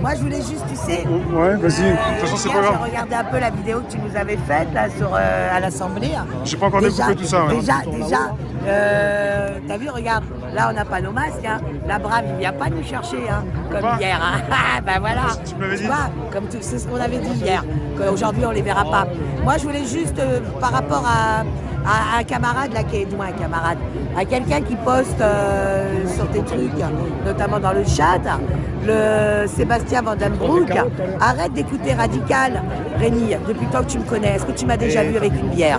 Moi, je voulais juste, tu sais. Ouais, vas-y. De toute façon, c'est pas Hier, grave. j'ai regardé un peu la vidéo que tu nous avais faite là, à l'Assemblée. J'ai pas encore découpé tout ça. Ouais. T'as vu, regarde, là, on n'a pas nos masques. Hein. La Brave, il vient pas nous chercher, hein, comme hier. Hein. Ben voilà. Tu me l'avais dit. Vois, c'est ce qu'on avait dit hier. Qu'aujourd'hui, on les verra pas. Moi, je voulais juste, par rapport à un camarade là qui est un camarade, à quelqu'un qui poste sur tes trucs, notamment dans le chat, le Sébastien Vandenbroek, arrête d'écouter Radical, Rémi, depuis le temps que tu me connais. Est-ce que tu m'as déjà vu avec une bière?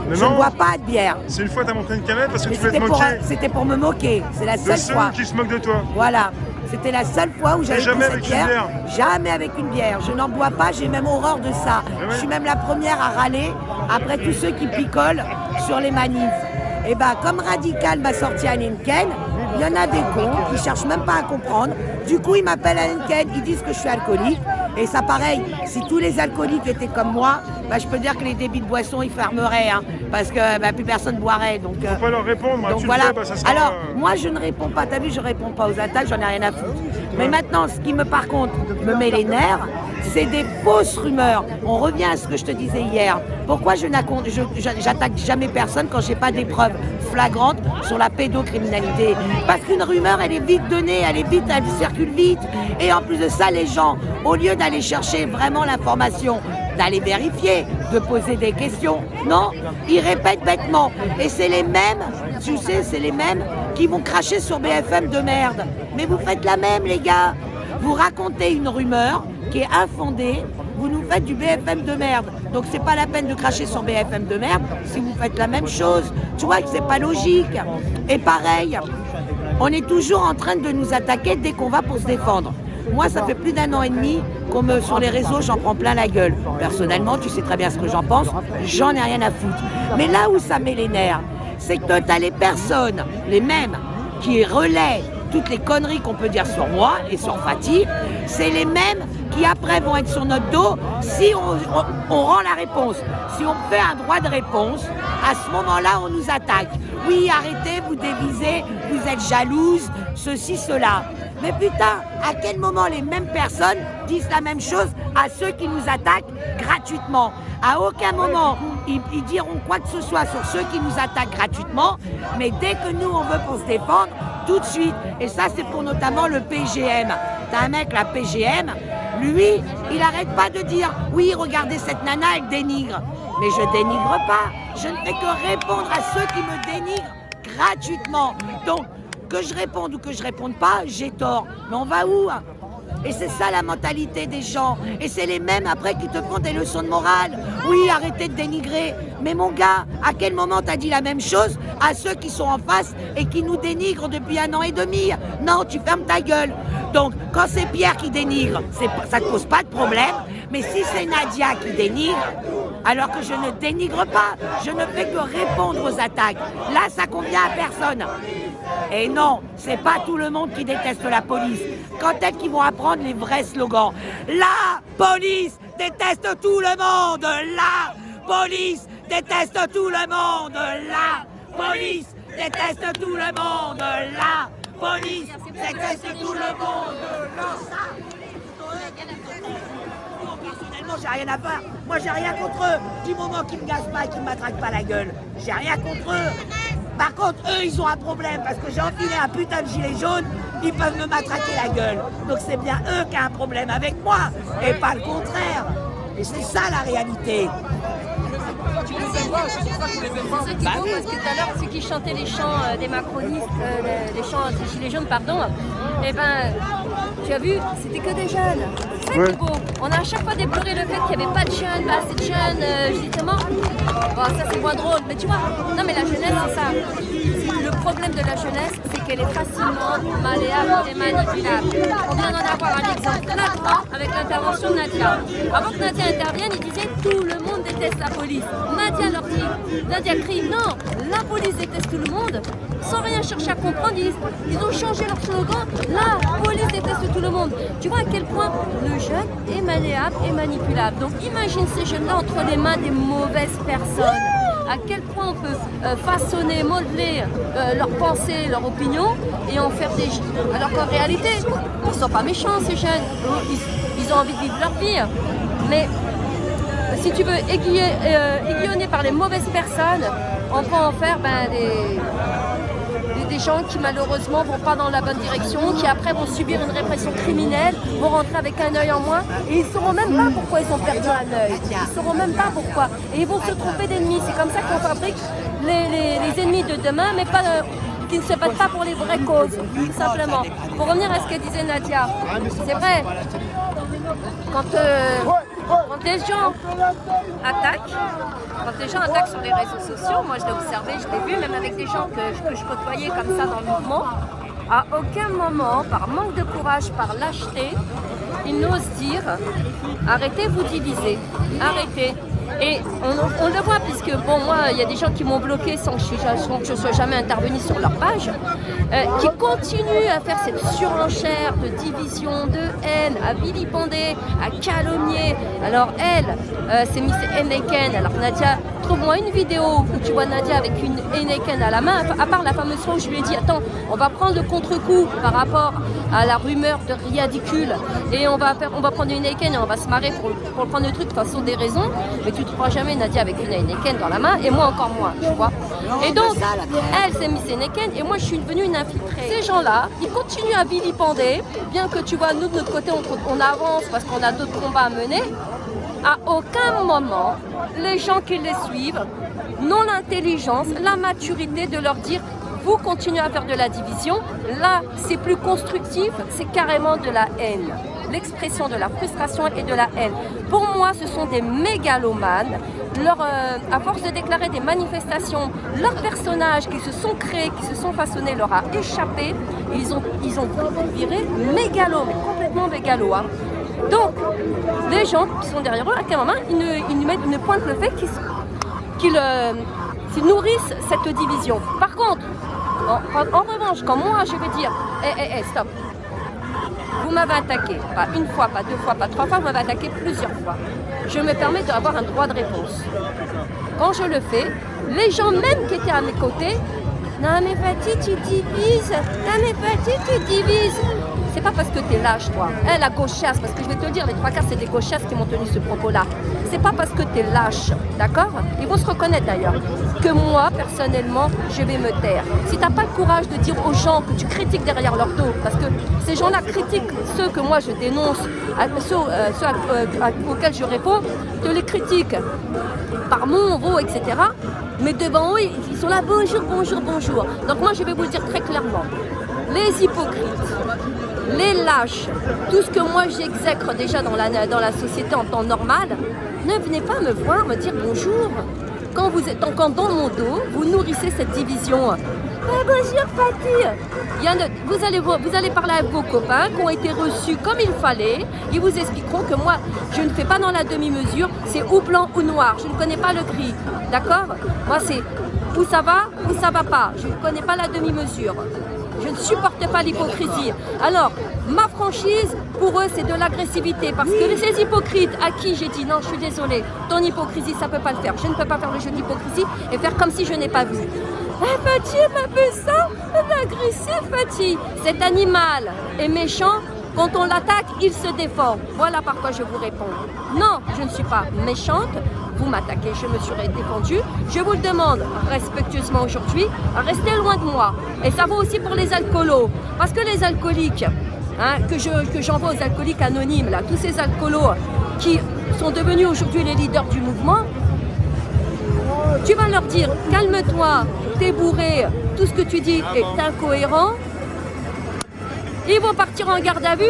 Je ne bois pas de bière. C'est une fois t'as montré une canette parce que tu voulais te moquer. C'était pour me moquer, c'est la seule fois. Qui se moque de toi. Voilà. C'était la seule fois où j'avais pris cette bière. Jamais avec une bière. Je n'en bois pas, j'ai même horreur de ça. Je suis même la première à râler après tous ceux qui picolent sur les manifs. Et bien, comme Radical m'a sorti un Henken, il y en a des cons qui cherchent même pas à comprendre. Du coup, ils m'appellent un Henken, ils disent que je suis alcoolique. Et ça, pareil, si tous les alcooliques étaient comme moi, bah, je peux dire que les débits de boissons, ils fermeraient, hein, parce que bah, plus personne boirait. Donc, faut pas leur répondre. Donc voilà. Ça sera... Alors, moi, je ne réponds pas. T'as vu, je réponds pas aux attaques, j'en ai rien à foutre. Mais maintenant, ce qui me, par contre, me met les nerfs, c'est des fausses rumeurs. On revient à ce que je te disais hier. Pourquoi j'attaque jamais personne quand j'ai pas des preuves flagrantes sur la pédocriminalité? Parce qu'une rumeur, elle est vite donnée, elle circule vite. Et en plus de ça, les gens, au lieu d'aller chercher vraiment l'information, d'aller vérifier, de poser des questions, non, ils répètent bêtement. Et c'est les mêmes, tu sais, c'est les mêmes qui vont cracher sur BFM de merde. Mais vous faites la même, les gars. Vous racontez une rumeur qui est infondée, vous nous faites du BFM de merde. Donc c'est pas la peine de cracher sur BFM de merde si vous faites la même chose. Tu vois que c'est pas logique. Et pareil, on est toujours en train de nous attaquer dès qu'on va pour se défendre. Moi, ça fait plus d'1 an et demi sur les réseaux, j'en prends plein la gueule. Personnellement, tu sais très bien ce que j'en pense, j'en ai rien à foutre. Mais là où ça met les nerfs, c'est que tu as les personnes, les mêmes, qui relaient toutes les conneries qu'on peut dire sur moi et sur Fatih, c'est les mêmes qui après vont être sur notre dos si on rend la réponse. Si on fait un droit de réponse, à ce moment-là, on nous attaque. Oui, arrêtez, vous dévisez, vous êtes jalouse, ceci, cela. Mais putain, à quel moment les mêmes personnes disent la même chose à ceux qui nous attaquent gratuitement? À aucun moment, ils diront quoi que ce soit sur ceux qui nous attaquent gratuitement, mais dès que nous, on veut pour se défendre, tout de suite. Et ça, c'est pour notamment le PGM. T'as un mec, la PGM, lui, il arrête pas de dire « Oui, regardez cette nana, elle dénigre ». Mais je dénigre pas, je ne fais que répondre à ceux qui me dénigrent gratuitement. Donc, que je réponde ou que je réponde pas, j'ai tort. Mais on va où? Et c'est ça la mentalité des gens. Et c'est les mêmes après qui te font des leçons de morale. Oui, arrêtez de dénigrer. Mais mon gars, à quel moment t'as dit la même chose à ceux qui sont en face et qui nous dénigrent depuis 1 an et demi? Non, tu fermes ta gueule. Donc, quand c'est Pierre qui dénigre, ça ne pose pas de problème. Mais si c'est Nadia qui dénigre, alors que je ne dénigre pas, je ne fais que répondre aux attaques. Là, ça convient à personne. Et non, c'est pas tout le monde qui déteste la police. Quand est-ce qu'ils vont apprendre les vrais slogans? La police déteste tout le monde. La police déteste tout le monde. La police déteste tout le monde. La police déteste tout le monde. Personnellement, j'ai rien à faire. Moi, j'ai rien contre eux. Du moment qu'ils me gazent pas et qu'ils me matraquent pas la gueule, j'ai rien contre eux. Par contre, eux, ils ont un problème parce que j'ai enfilé un putain de gilet jaune, ils peuvent me matraquer la gueule. Donc c'est bien eux qui ont un problème avec moi et pas le contraire. Et c'est ça la réalité. C'est ça qui parce que tout à l'heure, ceux qui chantaient les chants des macronistes, les chants des gilets jaunes, pardon, eh ben, tu as vu, c'était que des jeunes. C'est ça qui est beau. On a à chaque fois déploré le fait qu'il n'y avait pas de jeunes, pas assez de jeunes, justement. Bon, ça c'est moins drôle, mais tu vois, non mais la jeunesse, c'est ça. Le problème de la jeunesse, c'est qu'elle est facilement malléable et manipulable. On vient d'en avoir un exemple flagrant avec l'intervention de Nadia. Avant que Nadia intervienne, il disait tout le monde déteste la police. Nadia leur dit, Nadia crie, non, la police déteste tout le monde. Sans rien chercher à comprendre, ils ont changé leur slogan, la police déteste tout le monde. Tu vois à quel point le jeune est malléable et manipulable. Donc imagine ces jeunes-là entre les mains des mauvaises personnes. à quel point on peut façonner, modeler leurs pensées, leurs opinions et en faire des... Alors qu'en réalité, ils ne sont pas méchants ces jeunes, ils ont envie de vivre leur vie. Mais si tu veux, aiguillonnés par les mauvaises personnes, on peut en faire des gens qui malheureusement vont pas dans la bonne direction, qui après vont subir une répression criminelle, vont rentrer avec un œil en moins et ils ne sauront même pas pourquoi ils ont perdu un œil. Ils ne sauront même pas pourquoi. Et ils vont se tromper d'ennemis. C'est comme ça qu'on fabrique les ennemis de demain, mais pas qui ne se battent pas pour les vraies causes, tout simplement. Pour revenir à ce que disait Nadia, c'est vrai, quand les gens attaquent sur les réseaux sociaux, moi je l'ai observé, je l'ai vu, même avec des gens que je côtoyais comme ça dans le mouvement, à aucun moment, par manque de courage, par lâcheté, ils n'osent dire « arrêtez, vous divisez, arrêtez ». Et on le voit, puisque bon, moi, il y a des gens qui m'ont bloqué sans que je sois jamais intervenue sur leur page, qui continuent à faire cette surenchère de division, de haine, à vilipender, à calomnier. Alors elle, c'est Miss Heineken. Alors Nadia, trouve-moi une vidéo où tu vois Nadia avec une Heineken à la main, à part la fameuse fois où je lui ai dit, attends, on va prendre le contre-coup par rapport à la rumeur de ridicule, et on va prendre une Heineken et on va se marrer pour prendre le truc de façon des raisons, mais tu ne trouveras jamais Nadia avec une Heineken dans la main, et moi encore moins, tu vois. Et donc, elle c'est Miss Heineken, et moi je suis devenue une infiltrée. Ces gens-là, ils continuent à vilipender, bien que tu vois, nous de notre côté, on avance parce qu'on a d'autres combats à mener. À aucun moment, les gens qui les suivent n'ont l'intelligence, la maturité de leur dire vous continuez à faire de la division, là c'est plus constructif, c'est carrément de la haine. L'expression de la frustration et de la haine. Pour moi, ce sont des mégalomanes. À force de déclarer des manifestations, leurs personnages qui se sont créés, qui se sont façonnés, leur a échappé. Et ils ont viré mégalo, mais complètement mégalo. Hein. Donc, les gens qui sont derrière eux, à quel moment ils ne pointent le fait qu'ils nourrissent cette division. Par contre, en revanche, quand moi je vais dire stop, vous m'avez attaqué, pas une fois, pas deux fois, pas trois fois, vous m'avez attaqué plusieurs fois. Je me permets d'avoir un droit de réponse. Quand je le fais, les gens même qui étaient à mes côtés, non mais Fatih, tu divises, non mais Fatih, tu divises. C'est pas parce que t'es lâche, toi. La gauchasse, parce que je vais te le dire, les trois quarts, c'est des gauchasses qui m'ont tenu ce propos-là. C'est pas parce que t'es lâche, d'accord? Ils vont se reconnaître d'ailleurs, que moi, personnellement, je vais me taire. Si t'as pas le courage de dire aux gens que tu critiques derrière leur dos, parce que ces gens-là critiquent ceux que moi je dénonce, ceux auxquels je réponds, te les critiquent par mon, vos, etc. Mais devant eux, ils sont là, bonjour, bonjour, bonjour. Donc moi, je vais vous le dire très clairement. Les hypocrites, les lâches, tout ce que moi j'exècre déjà dans la société en temps normal, ne venez pas me voir me dire bonjour. Quand dans mon dos, vous nourrissez cette division. Bonjour Fatih. Vous allez parler avec vos copains qui ont été reçus comme il fallait. Ils vous expliqueront que moi, je ne fais pas dans la demi-mesure. C'est ou blanc ou noir. Je ne connais pas le gris. D'accord? Moi, c'est où ça va pas. Je ne connais pas la demi-mesure. Je ne supporte pas l'hypocrisie. Alors, ma franchise, pour eux, c'est de l'agressivité. Parce que ces hypocrites à qui j'ai dit non, je suis désolée, ton hypocrisie, ça ne peut pas le faire. Je ne peux pas faire le jeu de l'hypocrisie et faire comme si je n'ai pas vu. Fatih m'a fait ça, elle est agressive, Fatih. Cet animal est méchant. Quand on l'attaque, il se défend. Voilà par quoi je vous réponds. Non, je ne suis pas méchante. Vous m'attaquez, je me serai défendue. Je vous le demande respectueusement aujourd'hui, restez loin de moi. Et ça vaut aussi pour les alcoolos. Parce que les alcooliques, que j'envoie aux alcooliques anonymes, là, tous ces alcoolos qui sont devenus aujourd'hui les leaders du mouvement, tu vas leur dire, calme-toi, t'es bourré, tout ce que tu dis est incohérent. Ils vont partir en garde à vue.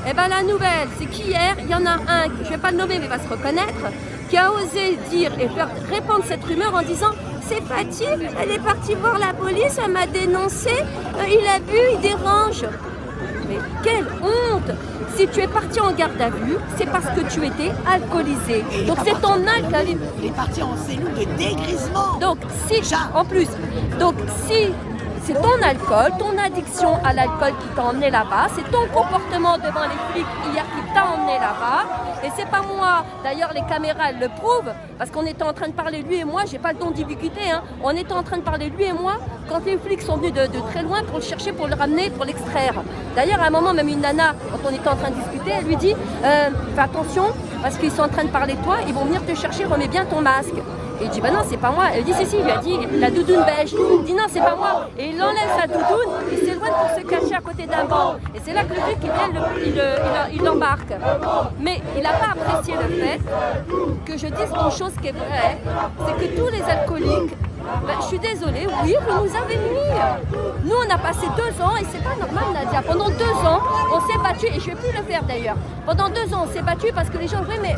Et bien la nouvelle, c'est qu'hier, il y en a un, je ne vais pas le nommer mais il va se reconnaître, qui a osé dire et faire répandre cette rumeur en disant c'est Fatih, elle est partie voir la police, elle m'a dénoncé, il a bu, il dérange. Mais quelle honte! Si tu es parti en garde à vue, c'est parce que tu étais alcoolisé. Donc c'est ton alcoolisme. Il est parti en cellule de dégrisement. Donc si, en plus, donc si c'est ton alcool, ton addiction à l'alcool qui t'a emmené là-bas, c'est ton comportement devant les flics hier qui t'a emmené là-bas, et c'est pas moi. D'ailleurs, les caméras, elles le prouvent, parce qu'on était en train de parler, lui et moi, j'ai pas le don d'ubiquité, hein. On était en train de parler, lui et moi, quand les flics sont venus de très loin pour le chercher, pour le ramener, pour l'extraire. D'ailleurs, à un moment, même une nana, quand on était en train de discuter, elle lui dit fais attention, parce qu'ils sont en train de parler de toi, ils vont venir te chercher, remets bien ton masque. Et il dit bah non, c'est pas moi. Elle dit si, il lui a dit la doudoune beige. Il dit non, c'est pas moi. Et il enlève sa doudoune, il s'éloigne pour se cacher à côté d'un banc. Et c'est là que le flic il l'embarque. Mais il n'a pas apprécié le fait que je dise une chose qui est vraie, c'est que tous les alcooliques, je suis désolée, oui, vous nous avez mis. Nous, on a passé 2 ans, et c'est pas normal, Nadia. Pendant 2 ans, on s'est battu, et je ne vais plus le faire d'ailleurs. Pendant 2 ans, on s'est battu parce que les gens, oui, mais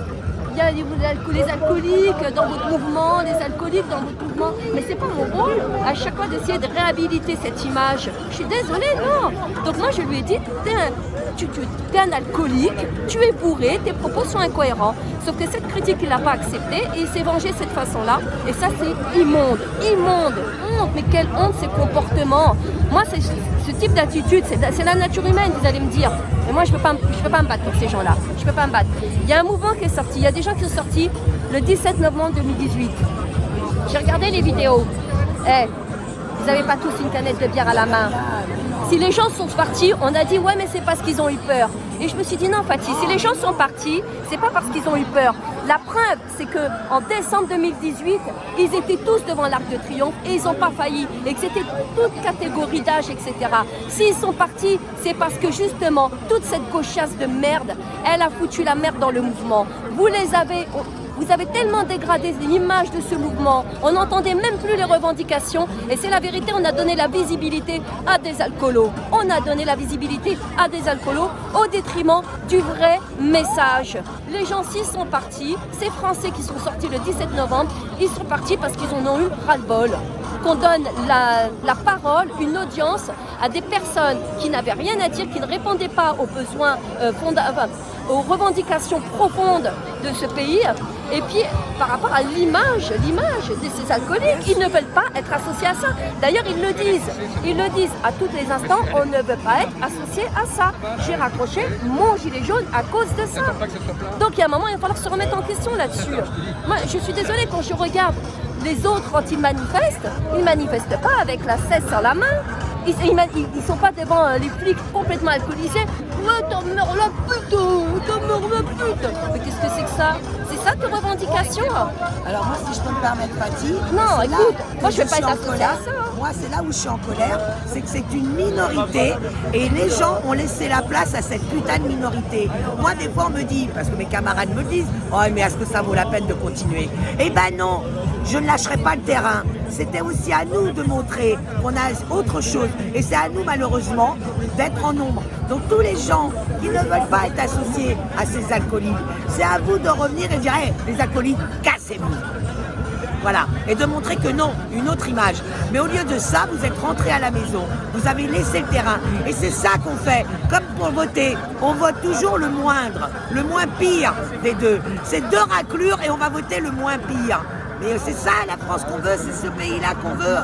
il y a les alcooliques dans votre mouvement, les alcooliques dans votre mouvement. Mais c'est pas mon rôle à chaque fois d'essayer de réhabiliter cette image. Je suis désolée, non. Donc moi, je lui ai dit, t'es un alcoolique, tu es bourré, tes propos sont incohérents. Sauf que cette critique, il l'a pas acceptée et il s'est vengé de cette façon-là. Et ça, c'est immonde, immonde, honte. Mais quelle honte, ces comportements. Moi, ce type d'attitude, c'est la nature humaine, vous allez me dire. Mais moi, je peux pas me battre pour ces gens-là. Je peux pas me battre. Il y a un mouvement qui est sorti. Il y a des gens qui sont sortis le 17 novembre 2018. J'ai regardé les vidéos. Vous n'avez pas tous une canette de bière à la main. Si les gens sont partis, on a dit ouais mais c'est parce qu'ils ont eu peur. Et je me suis dit non Fatih, si les gens sont partis, c'est pas parce qu'ils ont eu peur. La preuve, c'est que en décembre 2018, ils étaient tous devant l'Arc de Triomphe et ils n'ont pas failli. Et que c'était toute catégorie d'âge, etc. S'ils sont partis, c'est parce que justement, toute cette gauchasse de merde, elle a foutu la merde dans le mouvement. Vous avez tellement dégradé l'image de ce mouvement, on n'entendait même plus les revendications et c'est la vérité, on a donné la visibilité à des alcoolos. On a donné la visibilité à des alcoolos au détriment du vrai message. Les gens, s'ils sont partis, ces Français qui sont sortis le 17 novembre, ils sont partis parce qu'ils en ont eu ras-le-bol. Qu'on donne la parole, une audience à des personnes qui n'avaient rien à dire, qui ne répondaient pas aux besoins aux revendications profondes de ce pays. Et puis, par rapport à l'image de ces alcooliques, ils ne veulent pas être associés à ça. D'ailleurs, ils le disent à tous les instants, on ne veut pas être associé à ça. J'ai raccroché mon gilet jaune à cause de ça. Donc, il y a un moment, il va falloir se remettre en question là-dessus. Moi, je suis désolée, quand je regarde les autres, quand ils manifestent pas avec la cesse sur la main. Ils sont pas devant les flics complètement alcoolisés. T'en meurs la pute, t'en meurs la pute. Mais qu'est-ce que c'est que ça? C'est ça tes revendications? Alors moi, si je peux me permettre, Fatih, non, écoute, moi je vais pas être associée à ça. Moi, c'est là où je suis en colère, c'est que c'est une minorité et les gens ont laissé la place à cette putain de minorité. Moi, des fois, on me dit, parce que mes camarades me disent, oh mais est-ce que ça vaut la peine de continuer? Eh ben non, je ne lâcherai pas le terrain. C'était aussi à nous de montrer qu'on a autre chose. Et c'est à nous, malheureusement, d'être en nombre. Donc tous les gens qui ne veulent pas être associés à ces alcooliques, c'est à vous de revenir et de dire hey, les alcooliques, cassez-vous. Voilà. Et de montrer que non, une autre image. Mais au lieu de ça, vous êtes rentrés à la maison. Vous avez laissé le terrain. Et c'est ça qu'on fait. Comme pour voter, on vote toujours le moindre, le moins pire des deux. C'est 2 raclures et on va voter le moins pire. Mais c'est ça la France qu'on veut, c'est ce pays-là qu'on veut.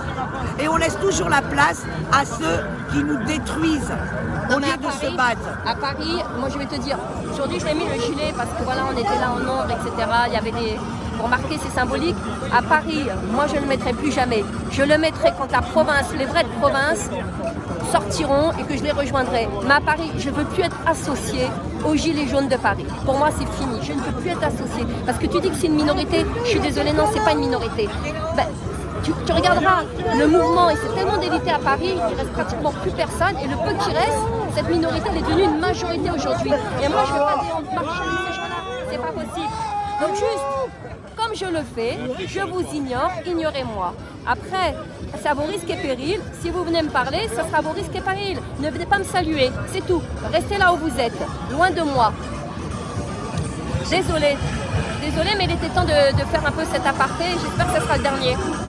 Et on laisse toujours la place à ceux qui nous détruisent au lieu de se battre. À Paris, moi je vais te dire, aujourd'hui je m'ai mis le gilet parce que voilà, on était là en nombre, etc. Il y avait des... Pour marquer, c'est symbolique. À Paris, moi je ne le mettrai plus jamais. Je le mettrai quand la province, les vraies provinces sortiront et que je les rejoindrai. Mais à Paris, je ne veux plus être associée aux Gilets jaunes de Paris. Pour moi, c'est fini. Je ne veux plus être associée. Parce que tu dis que c'est une minorité. Je suis désolée, non, c'est pas une minorité. Ben, tu regarderas le mouvement, et c'est tellement délité à Paris, il reste pratiquement plus personne. Et le peu qui reste, cette minorité, elle est devenue une majorité aujourd'hui. Et moi, je ne veux pas marcher avec ces gens-là. C'est pas possible. Donc juste, comme je le fais, je vous ignore, ignorez-moi. Après, c'est à vos risques et périls. Si vous venez me parler, ça sera à vos risques et périls. Ne venez pas me saluer, c'est tout. Restez là où vous êtes, loin de moi. Désolée, mais il était temps de faire un peu cet aparté. J'espère que ce sera le dernier.